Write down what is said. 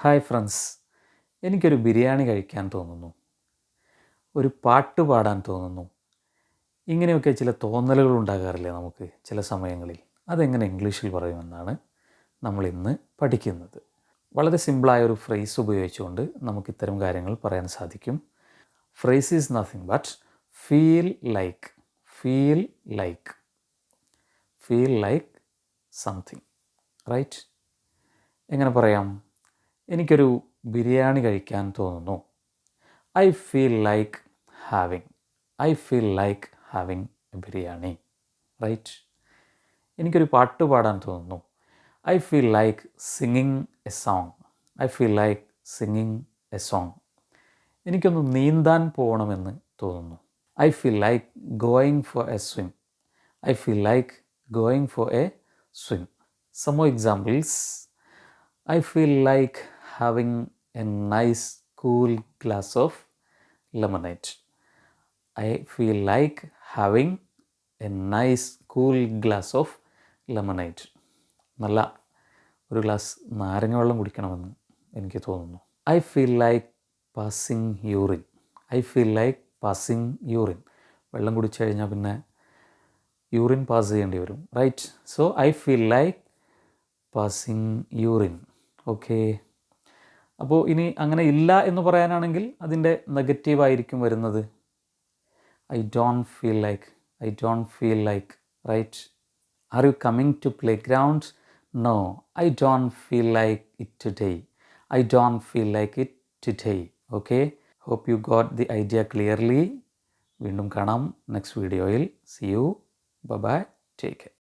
Hi friends, എനിക്കൊരു ബിരിയാണി കഴിക്കാൻ തോന്നുന്നു, ഒരു പാട്ട് പാടാൻ തോന്നുന്നു. ഇങ്ങനെയൊക്കെ ചില തോന്നലുകൾ ഉണ്ടാകാറില്ലേ നമുക്ക് ചില സമയങ്ങളിൽ? അതെങ്ങനെ ഇംഗ്ലീഷിൽ പറയുമെന്നാണ് നമ്മളിന്ന് പഠിക്കുന്നത്. വളരെ സിമ്പിളായ ഒരു ഫ്രേസ് ഉപയോഗിച്ചുകൊണ്ട് നമുക്ക് ഇത്തരം കാര്യങ്ങൾ പറയാൻ സാധിക്കും. Phrase is nothing but feel like, feel like, feel like something, right? എങ്ങനെ പറയാം? എനിക്കൊരു ബിരിയാണി കഴിക്കാൻ തോന്നുന്നു. I feel like having, I feel like having a biryani, right? എനിക്കൊരു പാട്ട് പാടാൻ തോന്നുന്നു. I feel like singing a song, I feel like singing a song. എനിക്കൊന്ന് നീന്താൻ പോകണമെന്ന് തോന്നുന്നു. I feel like going for a swim, I feel like going for a swim. Some more examples. I feel like having a nice cool glass of lemonade. I feel like having a nice cool glass of lemonade. നല്ല ഒരു glass നാരങ്ങ വെള്ളം കുടിക്കണമെന്ന് എനിക്ക് തോന്നുന്നു. I feel like passing urine. I feel like passing urine. വെള്ളം കുടിച്ചു കഴിഞ്ഞാൽ പിന്നെ യൂറിൻ പാസ് ചെയ്യേണ്ടി വരും, right? So I feel like passing urine. Okay, അപ്പോൾ ഇനി അങ്ങനെ ഇല്ല എന്ന് പറയാനാണെങ്കിൽ അതിൻ്റെ നെഗറ്റീവായിരിക്കും വരുന്നത്. I don't feel like, I don't feel like, right? Are you coming to playground? No, I don't feel like it today, I don't feel like it today. Okay, hope you got the idea clearly. വീണ്ടും കാണാം next വീഡിയോയിൽ. See you, bye bye, take care.